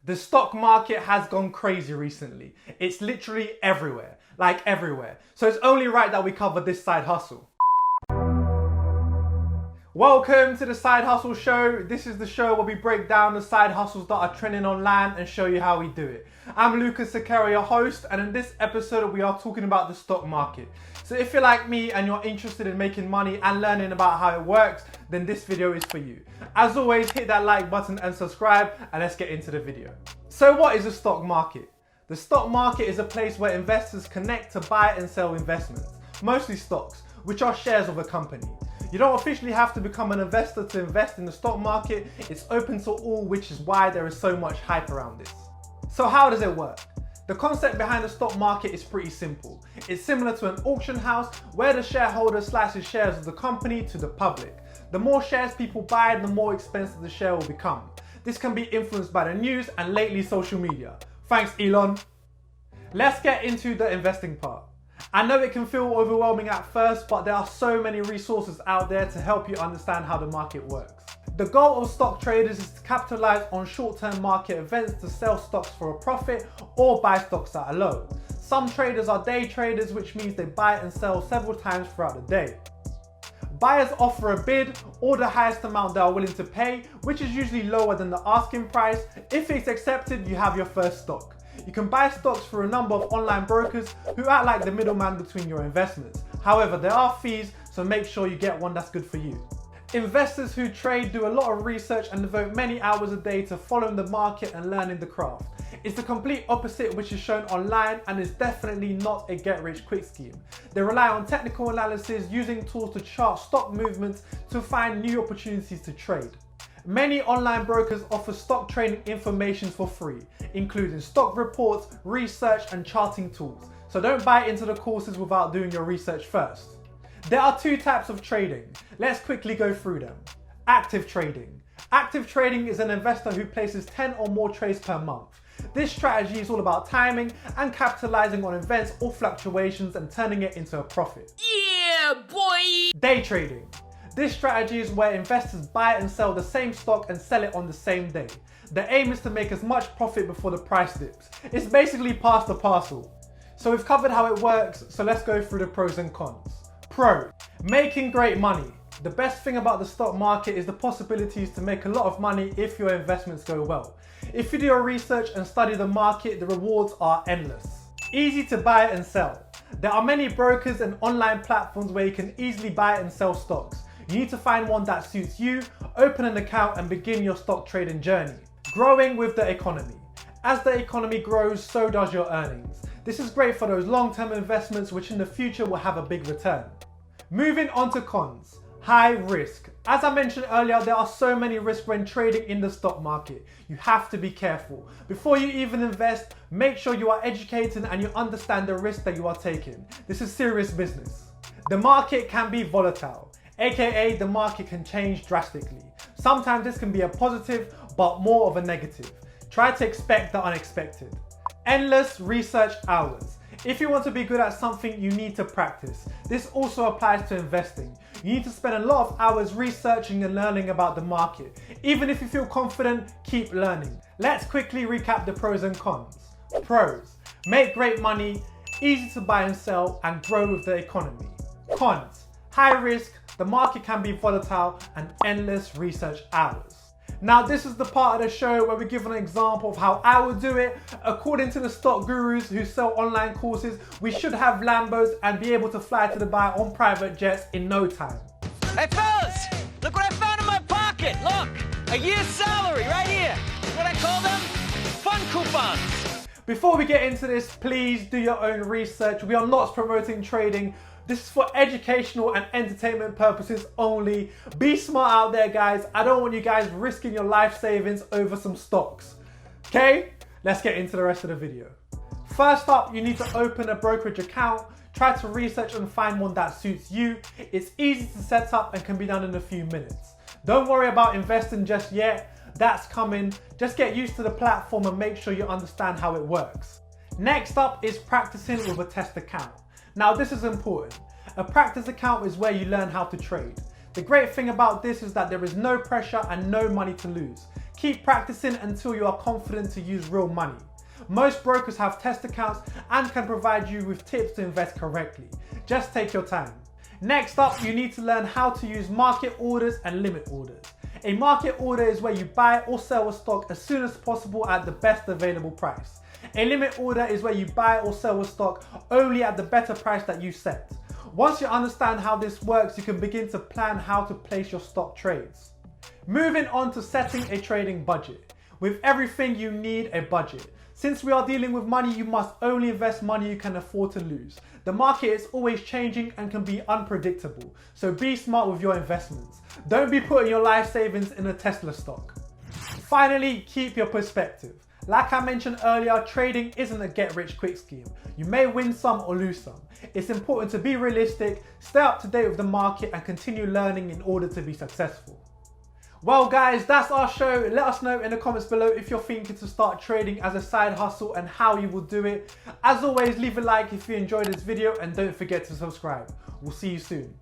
The stock market has gone crazy recently. It's literally everywhere, like everywhere. So it's only right that we cover this side hustle. Welcome to the Side Hustle Show. This is the show where we break down the side hustles that are trending online and show you how we do it. I'm Lucas Sakara, your host, and in this episode we are talking about the stock market. So if you're like me and you're interested in making money and learning about how it works, then this video is for you. As always, hit that like button and subscribe, and let's get into the video. So what is the stock market? The stock market is a place where investors connect to buy and sell investments, mostly stocks, which are shares of a company. You don't officially have to become an investor to invest in the stock market. It's open to all, which is why there is so much hype around this. So how does it work? The concept behind the stock market is pretty simple. It's similar to an auction house where the shareholder slices shares of the company to the public. The more shares people buy, the more expensive the share will become. This can be influenced by the news and lately social media. Thanks, Elon. Let's get into the investing part. I know it can feel overwhelming at first, but there are so many resources out there to help you understand how the market works. The goal of stock traders is to capitalize on short-term market events to sell stocks for a profit or buy stocks at a low. Some traders are day traders, which means they buy and sell several times throughout the day. Buyers offer a bid or the highest amount they are willing to pay, which is usually lower than the asking price. If it's accepted, you have your first stock. You can buy stocks through a number of online brokers who act like the middleman between your investments. However, there are fees, so make sure you get one that's good for you. Investors who trade do a lot of research and devote many hours a day to following the market and learning the craft. It's the complete opposite which is shown online and is definitely not a get-rich-quick scheme. They rely on technical analysis, using tools to chart stock movements to find new opportunities to trade. Many online brokers offer stock trading information for free, including stock reports, research and charting tools. So don't buy into the courses without doing your research first. There are two types of trading. Let's quickly go through them. Active trading. Active trading is an investor who places 10 or more trades per month. This strategy is all about timing and capitalizing on events or fluctuations and turning it into a profit. Yeah, boy! Day trading. This strategy is where investors buy and sell the same stock and sell it on the same day. The aim is to make as much profit before the price dips. It's basically pass the parcel. So we've covered how it works, so let's go through the pros and cons. Pro: making great money. The best thing about the stock market is the possibilities to make a lot of money if your investments go well. If you do your research and study the market, the rewards are endless. Easy to buy and sell. There are many brokers and online platforms where you can easily buy and sell stocks. You need to find one that suits you, open an account and begin your stock trading journey. Growing with the economy. As the economy grows, so does your earnings. This is great for those long-term investments which in the future will have a big return. Moving on to cons. High risk. As I mentioned earlier, there are so many risks when trading in the stock market. You have to be careful. Before you even invest, make sure you are educated and you understand the risk that you are taking. This is serious business. The market can be volatile, aka the market can change drastically. Sometimes this can be a positive, but more of a negative. Try to expect the unexpected. Endless research hours. If you want to be good at something, you need to practice. This also applies to investing. You need to spend a lot of hours researching and learning about the market. Even if you feel confident, keep learning. Let's quickly recap the pros and cons. Pros: make great money, easy to buy and sell, and grow with the economy. Cons: high risk, the market can be volatile, and endless research hours. Now this is the part of the show where we give an example of how I would do it. According to the stock gurus who sell online courses, we should have Lambos and be able to fly to Dubai on private jets in no time. Hey fellas, look what I found in my pocket. Look, a year's salary right here. What I call them? Fun coupons. Before we get into this, please do your own research. We are not promoting trading. This is for educational and entertainment purposes only. Be smart out there, guys. I don't want you guys risking your life savings over some stocks. Okay, let's get into the rest of the video. First up, you need to open a brokerage account. Try to research and find one that suits you. It's easy to set up and can be done in a few minutes. Don't worry about investing just yet. That's coming. Just get used to the platform and make sure you understand how it works. Next up is practicing with a test account. Now this is important. A practice account is where you learn how to trade. The great thing about this is that there is no pressure and no money to lose. Keep practicing until you are confident to use real money. Most brokers have test accounts and can provide you with tips to invest correctly. Just take your time. Next up, you need to learn how to use market orders and limit orders. A market order is where you buy or sell a stock as soon as possible at the best available price. A limit order is where you buy or sell a stock only at the better price that you set. Once you understand how this works, you can begin to plan how to place your stock trades. Moving on to setting a trading budget. With everything you need a budget. Since we are dealing with money, you must only invest money you can afford to lose. The market is always changing and can be unpredictable, so be smart with your investments. Don't be putting your life savings in a Tesla stock. Finally, keep your perspective. Like I mentioned earlier, trading isn't a get-rich-quick scheme. You may win some or lose some. It's important to be realistic, stay up to date with the market, and continue learning in order to be successful. Well guys, that's our show. Let us know in the comments below if you're thinking to start trading as a side hustle and how you will do it. As always, leave a like if you enjoyed this video and don't forget to subscribe. We'll see you soon.